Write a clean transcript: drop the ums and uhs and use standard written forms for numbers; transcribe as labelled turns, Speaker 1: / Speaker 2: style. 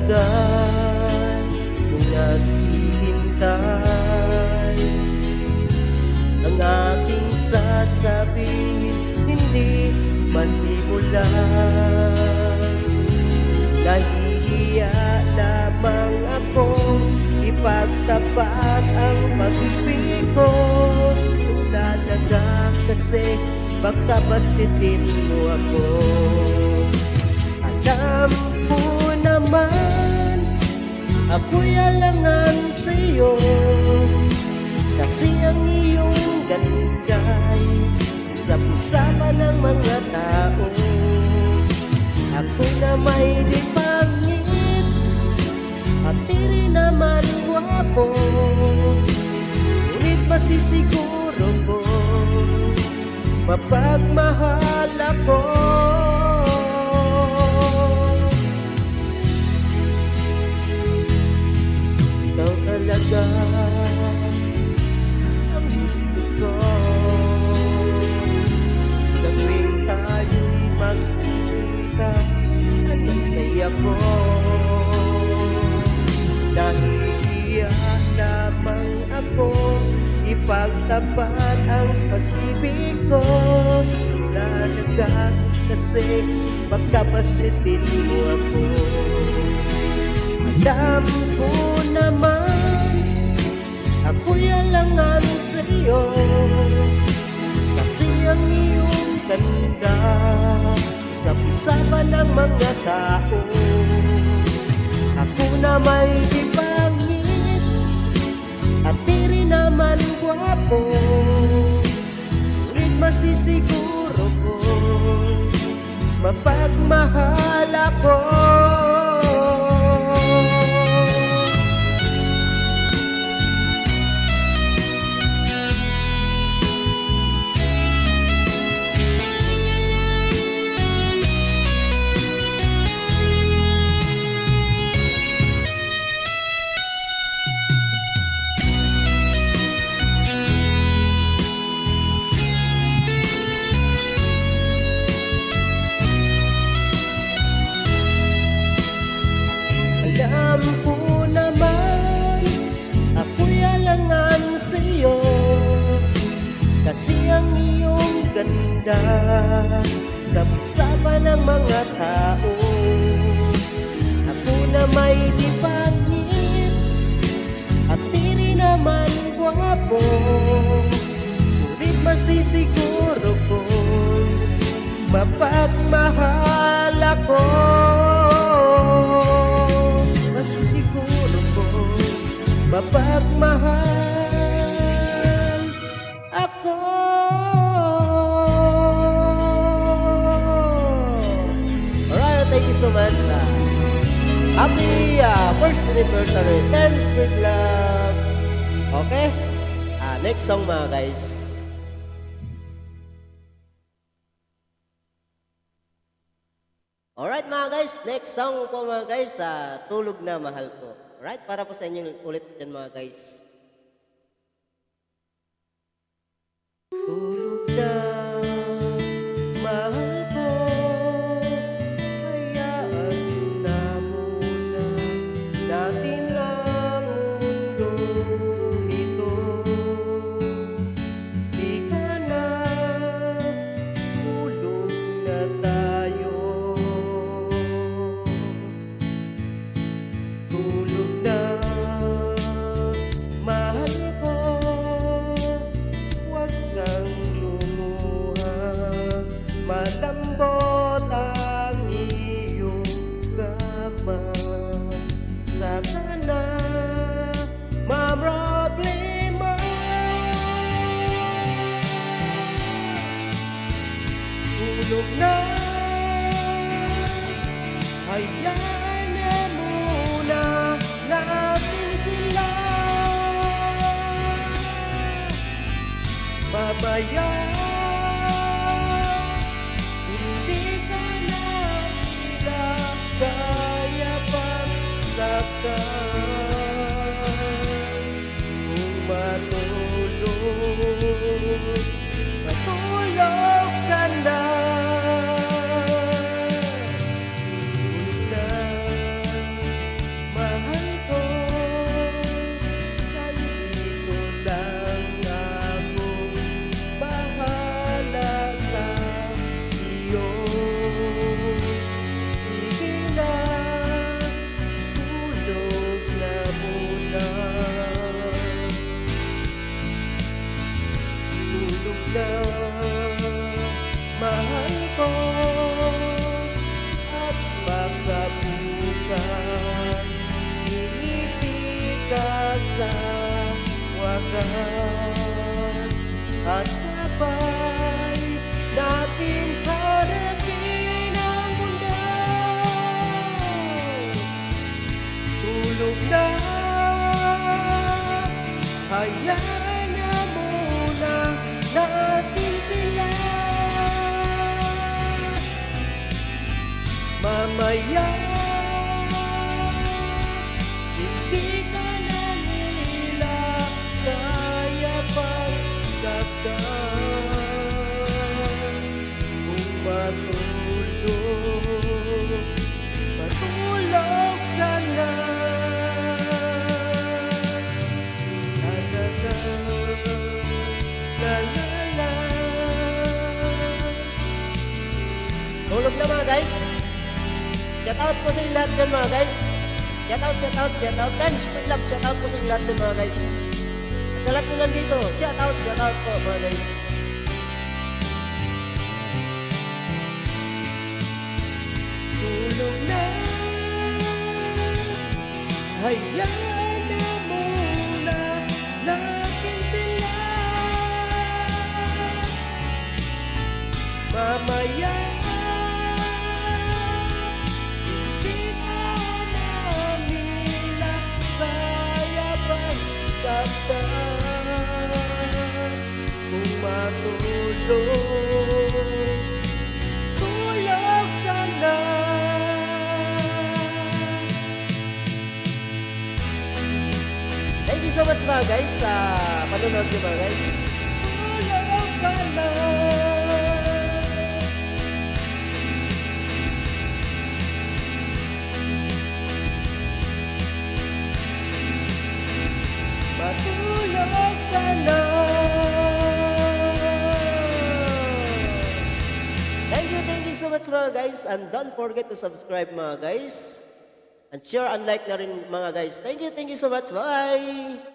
Speaker 1: tagal kong naghihintay. Ang aking sasabihin hindi masimulan. Nahihiya lamang akong ipagtapat ang pag-ibig ko. Nagdadaga kasi baka bastitin mo ako. Alam ko naman ako'y alangan sa'yo, kasi ang iyong ganitay usap-usapan ng mga tao. Ako na may di pangit at tiri naman gwapo, ngunit masisiguro ko mapagmahal ako. Ikaw talaga ang gusto ko. Sa tuwing tayo'y magkikita, anong saya ko. Nahihiya lamang ako ipagtapat ang pag-ibig ko. Lalaga kasi baka bastitin mo ako. Alam ko naman ako'y alangan sa iyo, kasi ang iyong ganda usap-usapan ng mga tao. Ako na may di pangit at tiri naman gwapo, ngunit masisiguro ko mapagmahal ako. Alam ko naman ako'y alangan sa'yo, kasi ang iyong ganda usap-usapan ng mga tao. Ako na may di pangit at tiri naman gwapo, ngunit masisiguro ko mapagmahal ako. Masisiguro ko mapagmahal ako. Alright, thank you so much. Happy first anniversary, 10th Street Love. Okay? Next song mga guys. Alright mga guys, next song po mga guys, Tulog na Mahal Ko. Alright, para po sa inyo ulit dyan mga guys. Tulog na mahal ko, hayaan na muna natin ang mundo ito. Di ka na, tulog na tayo. Tulog na mahal ko, huwag kang lumuha. Malambot ang iyong kama, saka na mamroblema. Tulog na, hayaan na muna natin sila. Mamaya hindi ka na nila kaya pagsakay. Kung matulog, matulog ka na. Tulog na at sabay natin harapin ang mundo. Tulog na, hayaan na muna natin sila. Mamaya, hindi ka na nila kaya pang saktan. Kung matulog, matulog ka na. Tulog na mga guys. Shout out po sa inyo lahat dyan mga guys. Shout out. Times Split Love, shout out po sa inyo lahat dyan mga guys. At sa lahat nyo nandito, shout out po mga guys. Tulog na, hayaan na muna natin sila. Mamaya, hindi ka na nila kaya pang saktan. Kung matulog, tulog ka na. Thank you so much mga guys sa panonood nyo mga guys. Tulog ka na. Matulog ka na. Thank you so much mga guys, and don't forget to subscribe mga guys, and share and like na rin mga guys. Thank you so much, bye.